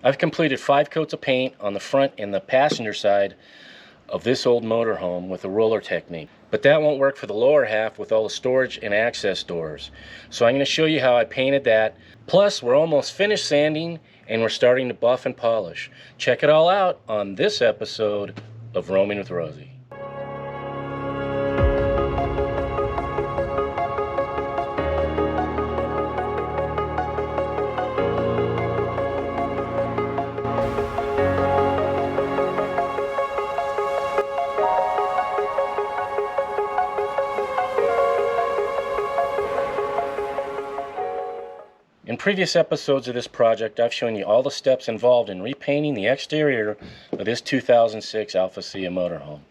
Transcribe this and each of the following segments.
I've completed 5 coats of paint on the front and the passenger side of this old motorhome with a roller technique. But that won't work for the lower half with all the storage and access doors. So I'm going to show you how I painted that. Plus, we're almost finished sanding and we're starting to buff and polish. Check it all out on this episode of Roaming with Rosie. In previous episodes of this project, I've shown you all the steps involved in repainting the exterior of this 2006 Alfa motorhome.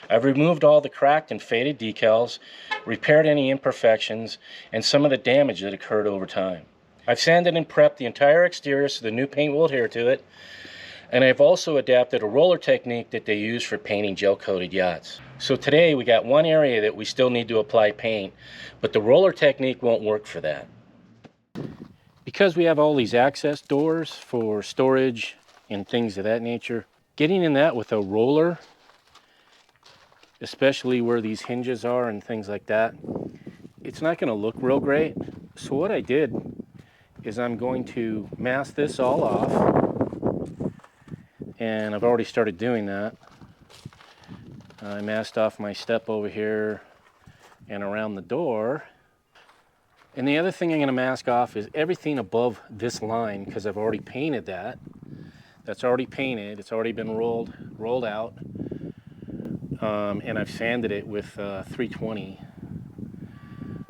I've removed all the cracked and faded decals, repaired any imperfections, and some of the damage that occurred over time. I've sanded and prepped the entire exterior so the new paint will adhere to it, and I've also adapted a roller technique that they use for painting gel-coated yachts. So today we got one area that we still need to apply paint, but the roller technique won't work for that. Because we have all these access doors for storage and things of that nature, getting in that with a roller, especially where these hinges are and things like that, it's not going to look real great. So what I did is I'm going to mask this all off, and I've already started doing that. I masked off my step over here and around the door. And the other thing I'm going to mask off is everything above this line, because I've already painted that. That's already painted. It's already been rolled out. And I've sanded it with 320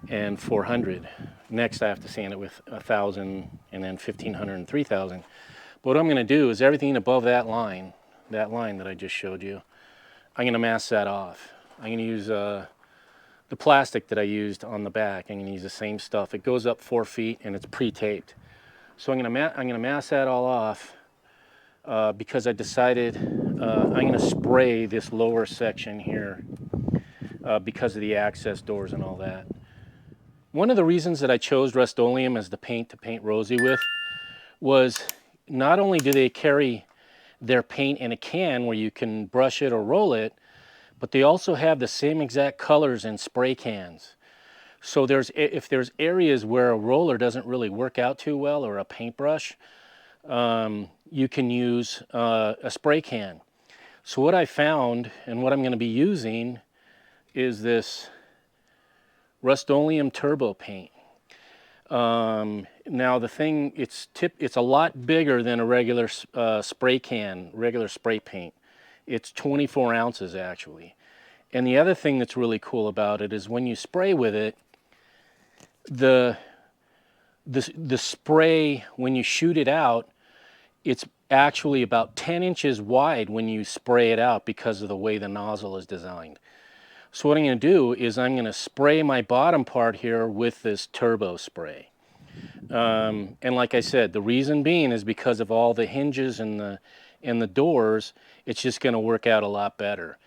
and 400. Next I have to sand it with 1,000 and then 1,500 and 3,000. But what I'm going to do is everything above that line that I just showed you, I'm going to mask that off. I'm going to use the plastic that I used on the back. I'm going to use the same stuff. It goes up 4 feet and it's pre-taped. So I'm going to mask that all off because I decided I'm going to spray this lower section here because of the access doors and all that. One of the reasons that I chose Rustoleum as the paint to paint Rosie with was not only do they carry their paint in a can where you can brush it or roll it, but they also have the same exact colors in spray cans. So if there's areas where a roller doesn't really work out too well, or a paintbrush, you can use a spray can. So what I found and what I'm going to be using is this Rustoleum turbo paint. Now the thing, it's a lot bigger than a regular spray paint. It's 24 ounces actually. And the other thing that's really cool about it is when you spray with it, the spray, when you shoot it out, it's actually about 10 inches wide when you spray it out because of the way the nozzle is designed. So what I'm going to do is I'm going to spray my bottom part here with this turbo spray. And like I said, the reason being is because of all the hinges and the doors, it's just going to work out a lot better.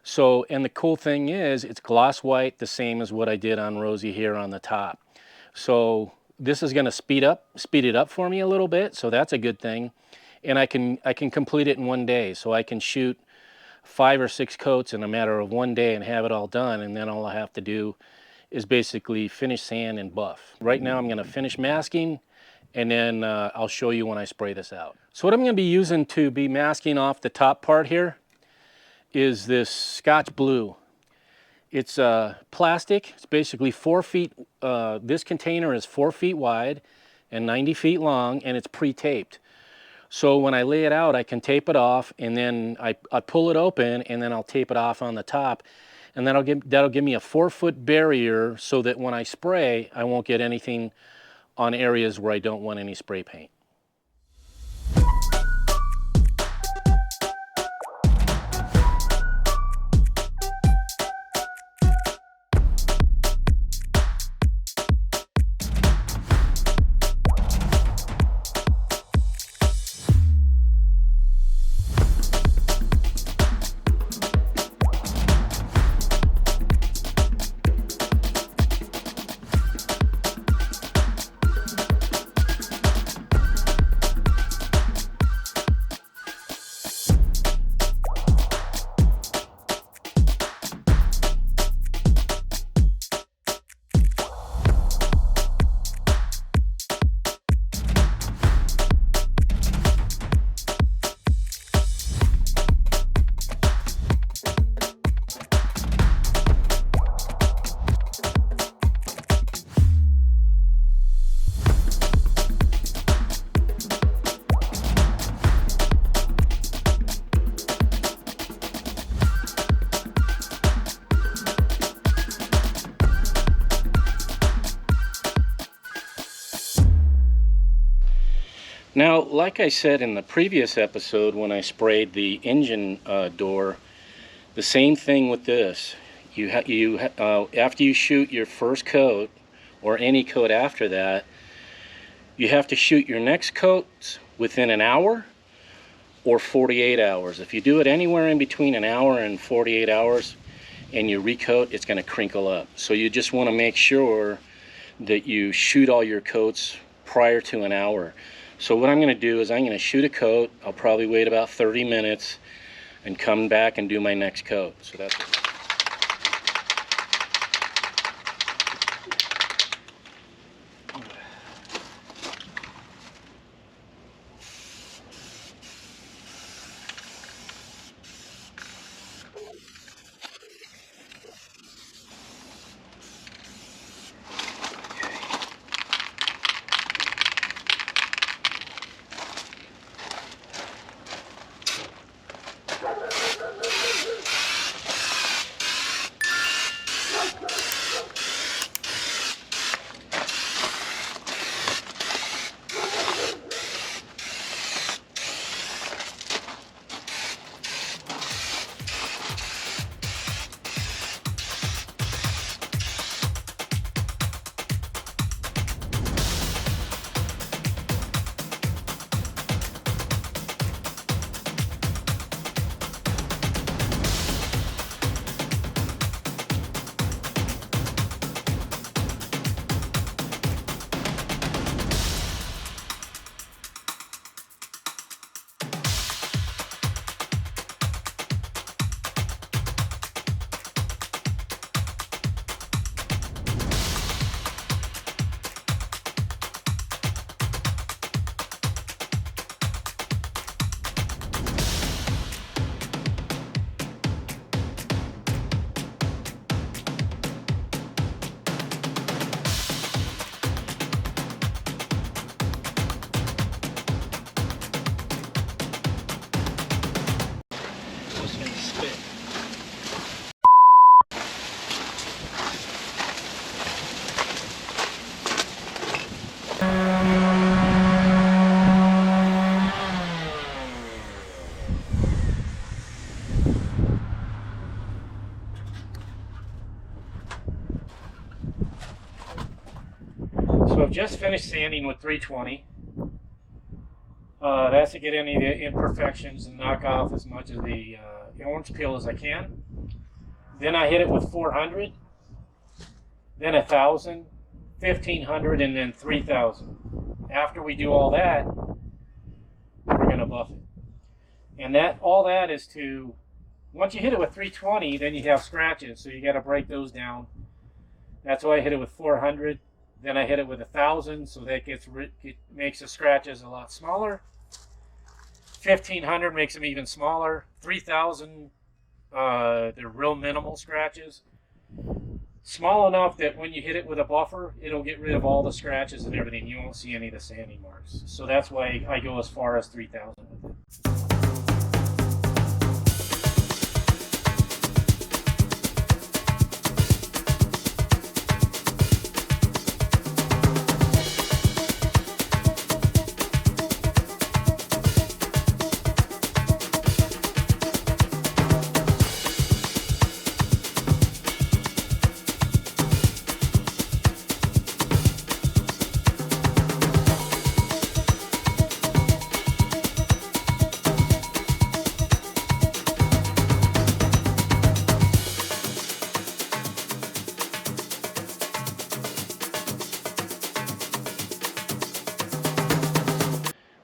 So, and the cool thing is it's gloss white, the same as what I did on Rosie here on the top. So this is going to speed it up for me a little bit, so that's a good thing. And I can complete it in one day, so I can shoot 5 or 6 coats in a matter of one day and have it all done, and then all I have to do is basically finish sand and buff. Right now I'm going to finish masking, and then I'll show you when I spray this out. So what I'm going to be using to be masking off the top part here is this Scotch Blue. It's plastic. It's basically 4 feet. This container is 4 feet wide and 90 feet long, and it's pre-taped. So when I lay it out, I can tape it off, and then I pull it open, and then I'll tape it off on the top, and that'll give me a 4-foot barrier so that when I spray, I won't get anything on areas where I don't want any spray paint. Now, like I said in the previous episode when I sprayed the engine door, the same thing with this. After you shoot your first coat, or any coat after that, you have to shoot your next coats within an hour or 48 hours. If you do it anywhere in between an hour and 48 hours and you recoat, it's going to crinkle up. So you just want to make sure that you shoot all your coats prior to an hour. So what I'm going to do is I'm going to shoot a coat. I'll probably wait about 30 minutes and come back and do my next coat. So that's it. So I've just finished sanding with 320. That's to get any of the imperfections and knock off as much of the orange peel as I can. Then I hit it with 400, then 1,000, 1,500, and then 3,000. After we do all that, we're going to buff it. And all that is to, once you hit it with 320, then you have scratches, so you got to break those down. That's why I hit it with 400. Then I hit it with 1,000, so that makes the scratches a lot smaller. 1,500 makes them even smaller. 3,000, they're real minimal scratches. Small enough that when you hit it with a buffer, it'll get rid of all the scratches and everything. You won't see any of the sanding marks. So that's why I go as far as 3,000 with it.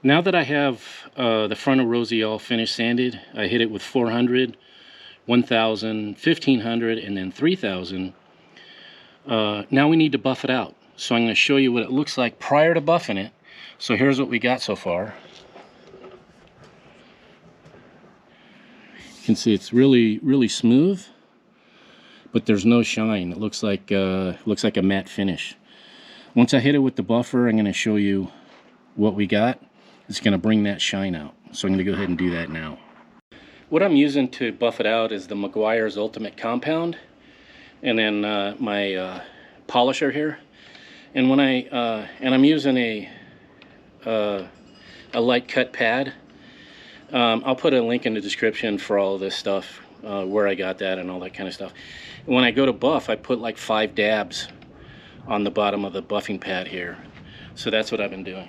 Now that I have the front of Rosie all finished sanded, I hit it with 400, 1,000, 1,500, and then 3,000. Now we need to buff it out. So I'm going to show you what it looks like prior to buffing it. So here's what we got so far. You can see it's really, really smooth, but there's no shine. It looks like a matte finish. Once I hit it with the buffer, I'm going to show you what we got. It's going to bring that shine out. So I'm going to go ahead and do that now. What I'm using to buff it out is the Meguiar's Ultimate Compound, and then my polisher here. And when I'm using a a light cut pad. I'll put a link in the description for all of this stuff, where I got that and all that kind of stuff. And when I go to buff, I put like 5 dabs on the bottom of the buffing pad here. So that's what I've been doing.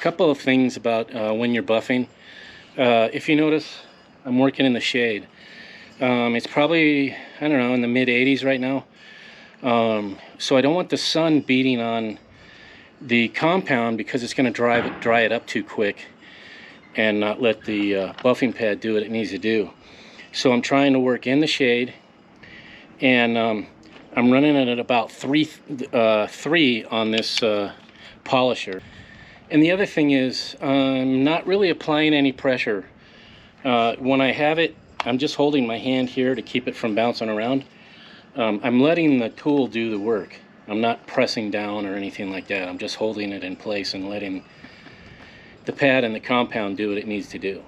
Couple of things about when you're buffing. If you notice, I'm working in the shade. It's probably, I don't know, in the mid 80s right now. So I don't want the sun beating on the compound because it's going to dry it up too quick and not let the buffing pad do what it needs to do. So I'm trying to work in the shade, and I'm running it at about 3 on this polisher. And the other thing is, I'm not really applying any pressure. When I have it, I'm just holding my hand here to keep it from bouncing around. I'm letting the tool do the work. I'm not pressing down or anything like that. I'm just holding it in place and letting the pad and the compound do what it needs to do.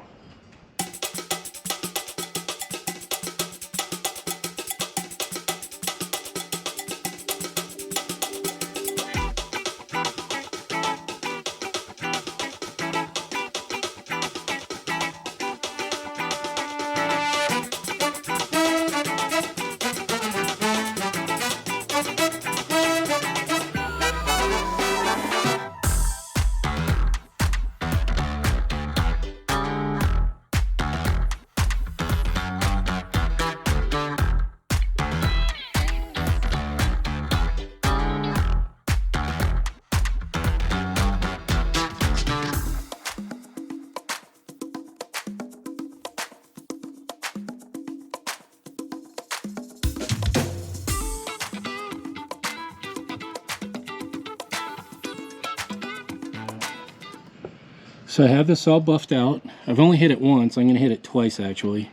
So I have this all buffed out. I've only hit it once. I'm going to hit it twice actually.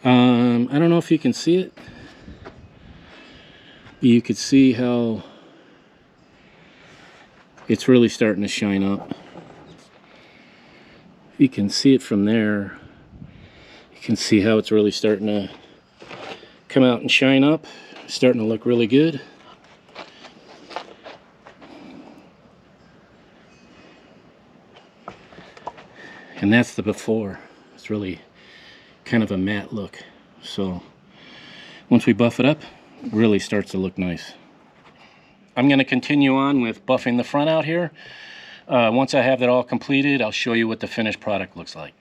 I don't know if you can see it. You could see how it's really starting to shine up. You can see it from there. You can see how it's really starting to come out and shine up. It's starting to look really good. And that's the before. It's really kind of a matte look. So once we buff it up, it really starts to look nice. I'm going to continue on with buffing the front out here. Once I have that all completed, I'll show you what the finished product looks like.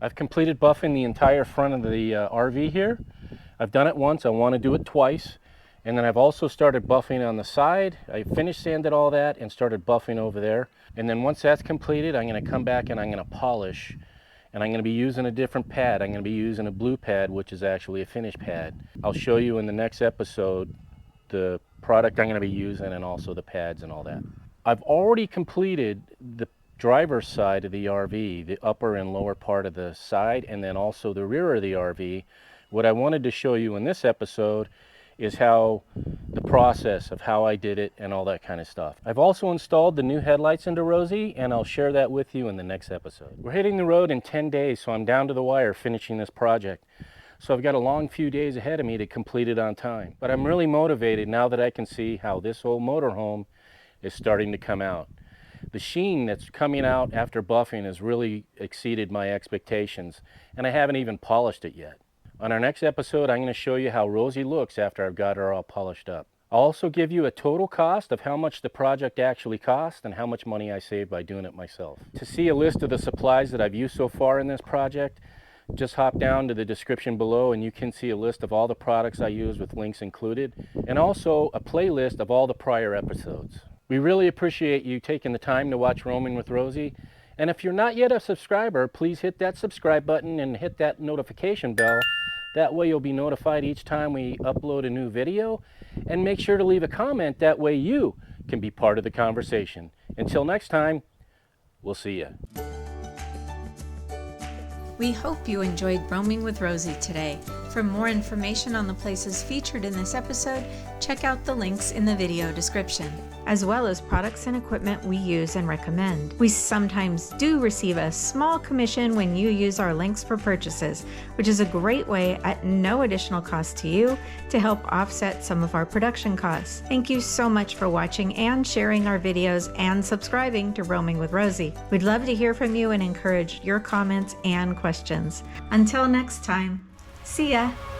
I've completed buffing the entire front of the RV here. I've done it once, I want to do it twice. And then I've also started buffing on the side. I finished sanded all that and started buffing over there. And then once that's completed, I'm going to come back and I'm going to polish. And I'm going to be using a different pad. I'm going to be using a blue pad, which is actually a finish pad. I'll show you in the next episode the product I'm going to be using and also the pads and all that. I've already completed the driver's side of the RV, the upper and lower part of the side, and then also the rear of the RV. What I wanted to show you in this episode is how the process of how I did it and all that kind of stuff. I've also installed the new headlights into Rosie, and I'll share that with you in the next episode. We're hitting the road in 10 days, so I'm down to the wire finishing this project. So I've got a long few days ahead of me to complete it on time. But I'm really motivated now that I can see how this old motorhome is starting to come out. The sheen that's coming out after buffing has really exceeded my expectations, and I haven't even polished it yet. On our next episode, I'm going to show you how Rosie looks after I've got her all polished up. I'll also give you a total cost of how much the project actually cost and how much money I saved by doing it myself. To see a list of the supplies that I've used so far in this project, just hop down to the description below and you can see a list of all the products I use with links included, and also a playlist of all the prior episodes. We really appreciate you taking the time to watch Roaming with Rosie. And if you're not yet a subscriber, please hit that subscribe button and hit that notification bell. That way you'll be notified each time we upload a new video. And make sure to leave a comment, that way you can be part of the conversation. Until next time, we'll see you. We hope you enjoyed Roaming with Rosie today. For more information on the places featured in this episode, check out the links in the video description, as well as products and equipment we use and recommend. We sometimes do receive a small commission when you use our links for purchases, which is a great way at no additional cost to you to help offset some of our production costs. Thank you so much for watching and sharing our videos and subscribing to Roaming with Rosie. We'd love to hear from you and encourage your comments and questions. Until next time, see ya!